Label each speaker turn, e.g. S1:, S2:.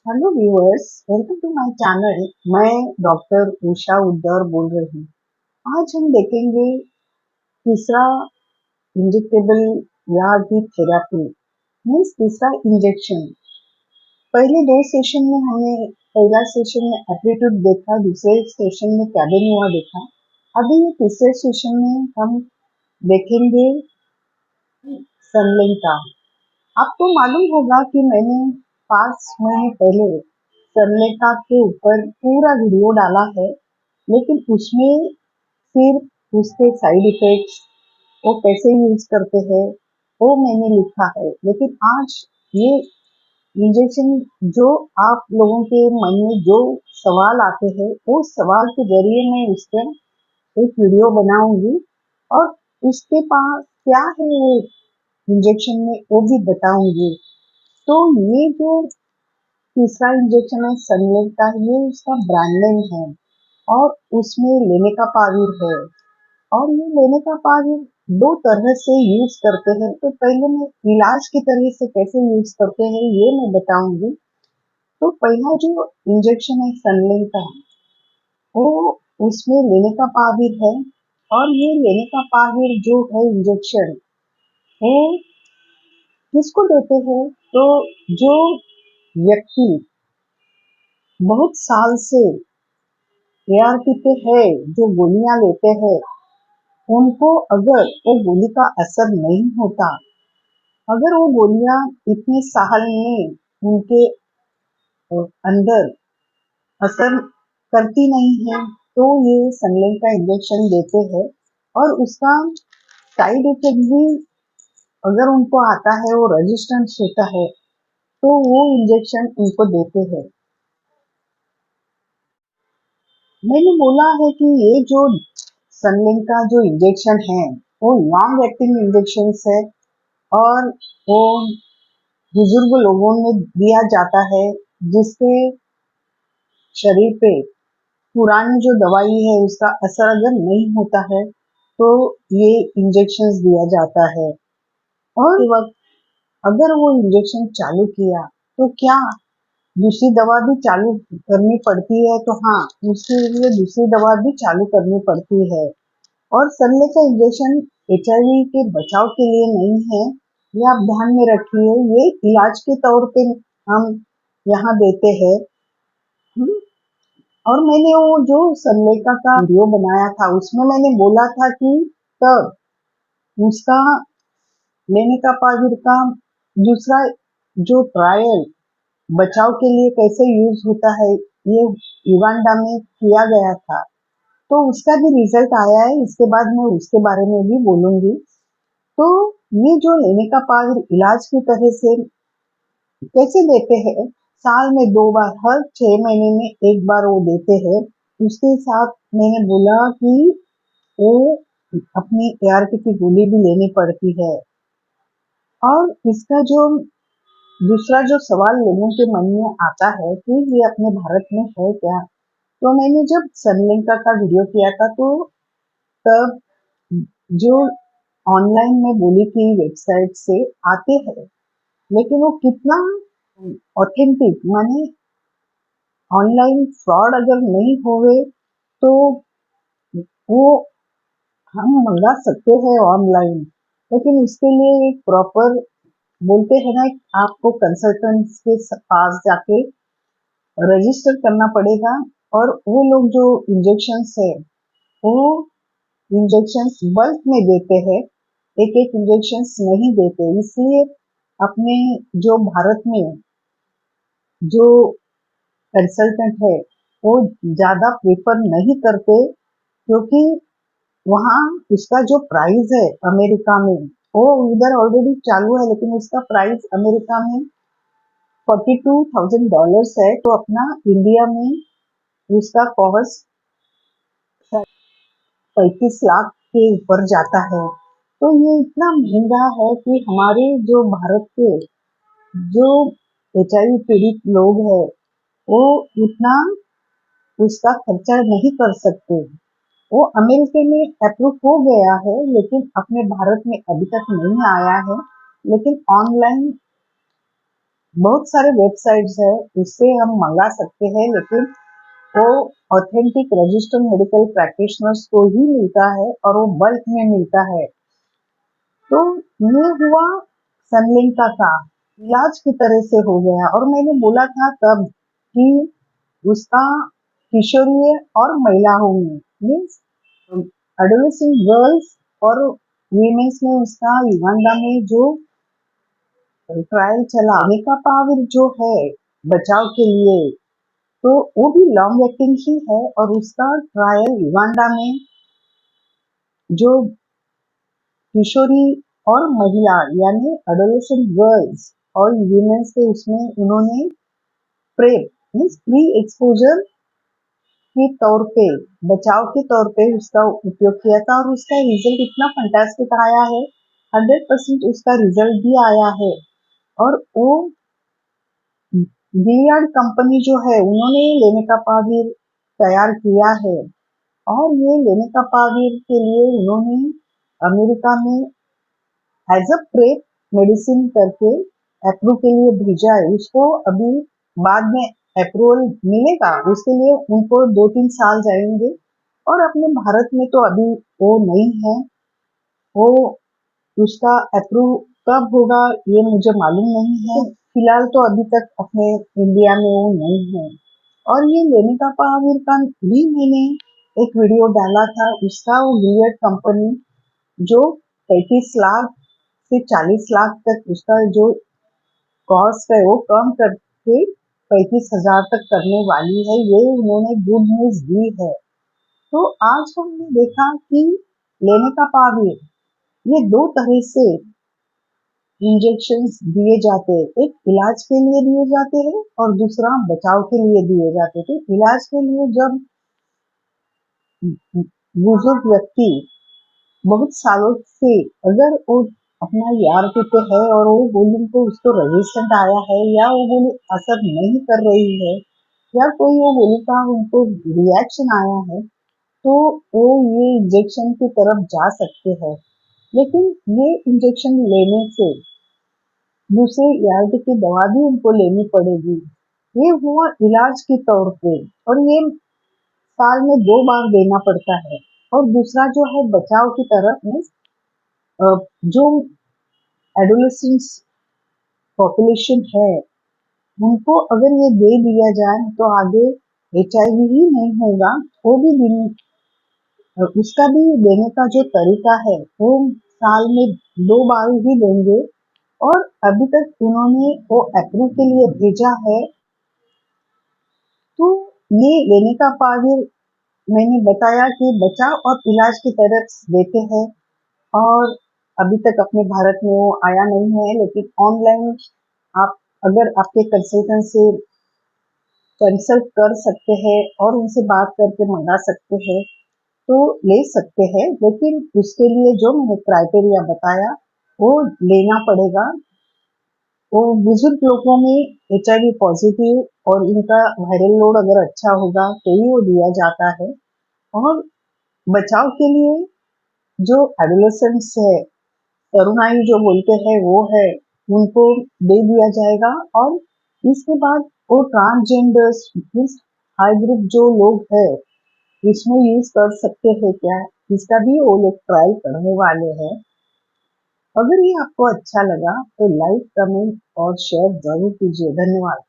S1: Hello viewers, welcome to my channel. मैं doctor Usha Uddar बोल रही हूँ। आज हम देखेंगे तीसरा इंजेक्टेबल या की थेरेपी मीन्स तीसरा इंजेक्शन। पहले दो सेशन में हमने पहला सेशन में एप्टीट्यूड देखा, दूसरे सेशन में कैबिन देखा। अभी ये तीसरे सेशन में हम देखेंगे संलिंका। आपको मालूम होगा कि मैंने 5 महीने पहले संलिंका के ऊपर पूरा वीडियो डाला है, लेकिन उसमें सिर्फ उसके साइड इफेक्ट्स, वो कैसे यूज करते हैं, वो मैंने लिखा है। लेकिन आज ये इंजेक्शन जो आप लोगों के मन में जो सवाल आते हैं, वो सवाल के जरिए मैं उस पर एक वीडियो बनाऊंगी और उसके पास क्या है वो इंजेक्शन में वो भी बताऊंगी। तो ये जो तीसरा इंजेक्शन है सनलेट का, ये उसका ब्रांड नेम है और उसमें लेने का पावर है। और ये लेने का पावर दो तरह से यूज करते हैं। तो पहले मैं इलाज की तरह से कैसे यूज करते हैं ये मैं बताऊंगी। तो पहला जो इंजेक्शन है सनलिंक का, वो उसमें लेने का पावर है। और ये लेने का पावर जो है इंजेक्शन, वो किसको देते हैं? तो जो व्यक्ति बहुत साल से एआरटी पे है, जो गोलियां लेते हैं, उनको अगर वो गोली का असर नहीं होता, अगर वो गोलियां इतने साल में उनके अंदर असर करती नहीं है, तो ये सनलाइट का इंजेक्शन देते हैं। और उसका साइड इफेक्ट भी अगर उनको आता है, वो रेजिस्टेंस होता है, तो वो इंजेक्शन उनको देते हैं। मैंने बोला है कि ये जो सनलिंक का जो इंजेक्शन है, वो लॉन्ग एक्टिंग इंजेक्शन है और वो बुजुर्ग लोगों में दिया जाता है, जिसके शरीर पे पुरानी जो दवाई है उसका असर अगर नहीं होता है, तो ये इंजेक्शन दिया जाता है। और वक्त अगर वो इंजेक्शन चालू किया, तो क्या दूसरी दवा भी चालू करनी पड़ती है? तो हाँ, उसके लिए दूसरी दवा भी चालू करनी पड़ती है। और सनले का इंजेक्शन एचआईवी के बचाव के लिए नहीं है, ये आप ध्यान में रखिए। ये इलाज के तौर पे हम यहाँ देते हैं। और मैंने वो जो सनलेका का वीडियो बनाया था, उसमें मैंने बोला था कि तब उसका लेने का पावर का दूसरा जो ट्रायल बचाव के लिए कैसे यूज होता है, ये युगांडा में किया गया था। तो उसका भी रिजल्ट आया है, इसके बाद मैं उसके बारे में भी बोलूंगी। तो ये जो लेने का पावर इलाज की तरह से कैसे देते हैं, साल में 2 बार, हर 6 महीने में एक बार वो देते हैं। उसके साथ मैंने बोला कि वो अपनी एआरटी की गोली भी लेनी पड़ती है। और इसका जो दूसरा जो सवाल लोगों के मन में आता है कि ये अपने भारत में है क्या? तो मैंने जब सनलिंका का वीडियो किया था, तो तब जो ऑनलाइन में बोली थी वेबसाइट से आते हैं, लेकिन वो कितना ऑथेंटिक, माने ऑनलाइन फ्रॉड अगर नहीं होवे, तो वो हम मंगा सकते हैं ऑनलाइन। लेकिन उसके लिए एक प्रॉपर, बोलते हैं ना, आपको कंसल्टेंट के पास जाके रजिस्टर करना पड़ेगा। और वो लोग जो इंजेक्शंस है, वो इंजेक्शंस बल्क में देते हैं, एक एक इंजेक्शंस नहीं देते। इसलिए अपने जो भारत में जो कंसल्टेंट है, वो ज्यादा प्रेफर नहीं करते, क्योंकि वहाँ उसका जो प्राइस है अमेरिका में, वो उधर ऑलरेडी चालू है, लेकिन उसका प्राइस अमेरिका में $42,000 है। तो अपना इंडिया में उसका कॉस्ट 35 लाख के ऊपर जाता है। तो ये इतना महंगा है कि हमारे जो भारत के जो एचआईवी पीड़ित लोग हैं, वो इतना उसका खर्चा नहीं कर सकते। वो अमेरिका में अप्रूव हो गया है, लेकिन अपने भारत में अभी तक नहीं आया है। लेकिन ऑनलाइन बहुत सारे वेबसाइट्स है उससे हम मंगा सकते हैं, लेकिन वो ऑथेंटिक रजिस्टर्ड मेडिकल प्रैक्टिशनर्स को ही मिलता है और वो बल्क में मिलता है। तो ये हुआ सनलिंका का इलाज की तरह से हो गया। और मैंने बोला था तब कि उसका किशोरीय और महिलाओं में मीन्स एडोलेसेंट गर्ल्स और वीमेंस में उसका युगांडा में जो ट्रायल चला निकापाविर जो है बचाव के लिए, तो वो भी लॉन्ग एक्टिंग ही है। और उसका ट्रायल युगांडा में जो किशोरी और महिला यानी एडोलेसेंट गर्ल्स और वीमेंस के उसमें उन्होंने प्रेप मीन्स प्री एक्सपोजर के तौर पे बचाव के तौर पे उसका उपयोग किया था। और उसका रिजल्ट इतना फंटास्टिक आया है, 100% उसका रिजल्ट भी आया है। और वो गिलियाड कंपनी जो है उन्होंने लेनेकापाविर तैयार किया है। और ये लेनेकापाविर के लिए उन्होंने अमेरिका में एज अ प्रेप मेडिसिन करके अप्रूव के लिए भेजा है। उसको अभी बाद में अप्रूवल मिलेगा, उसके लिए उनको 2-3 साल जाएंगे। और अपने भारत में तो अभी वो नहीं है, वो उसका अप्रूव कब होगा ये मुझे मालूम नहीं है। फिलहाल तो अभी तक अपने इंडिया में वो नहीं है। और ये लेनेकापाविर का भी मैंने एक वीडियो डाला था, उसका वो गिलियड कंपनी जो 35 लाख से 40 लाख तक उसका जो कॉस्ट है वो कम करके 35,000 तक करने वाली है। ये उन्होंने गुड न्यूज दी है। तो आज हमने देखा कि लेनेकापाविर ये दो तरह से इंजेक्शंस दिए जाते हैं, एक इलाज के लिए दिए जाते हैं और दूसरा बचाव के लिए दिए जाते हैं। तो इलाज के लिए जब बुजुर्ग व्यक्ति बहुत सालों से अगर वो अपना ERP पे है और वो गोली को उसको रेजिस्टेंट आया है या वो गोली असर नहीं कर रही है या कोई वो गोली का उनको रिएक्शन आया है, तो वो ये इंजेक्शन की तरफ जा सकते हैं। लेकिन ये इंजेक्शन लेने से दूसरे ERP की दवा भी उनको लेनी पड़ेगी। ये हुआ इलाज के तौर पे और ये साल में 2 बार देना पड़ता है। और दूसरा जो है बचाव की तरफ में जो एडोलेसेंट्स पॉपुलेशन है उनको अगर ये दे दिया जाए तो आगे HIV ही नहीं होगा, वो भी उसका भी देने का जो तरीका है वो साल में 2 बार ही देंगे। और अभी तक उन्होंने वो अप्रूव के लिए भेजा है। तो ये लेनेकापाविर मैंने बताया कि बचाव और इलाज की तरफ देते हैं। और अभी तक अपने भारत में वो आया नहीं है, लेकिन ऑनलाइन आप अगर आपके कंसल्टेंट से कंसल्ट कर सकते हैं और उनसे बात करके मंगा सकते हैं तो ले सकते हैं। लेकिन उसके लिए जो मैंने क्राइटेरिया बताया वो लेना पड़ेगा। वो बुजुर्ग लोगों में HIV पॉजिटिव और इनका वायरल लोड अगर अच्छा होगा तो ही वो दिया जाता है। और बचाव के लिए जो एडोलेसेंट्स है, तरुणाई जो बोलते हैं वो है, उनको दे दिया जाएगा। और इसके बाद वो ट्रांसजेंडर्स मीन्स हाई ग्रुप जो लोग है इसमें यूज कर सकते हैं क्या, इसका भी वो लोग ट्राई करने वाले हैं। अगर ये आपको अच्छा लगा तो लाइक, कमेंट और शेयर जरूर कीजिए। धन्यवाद।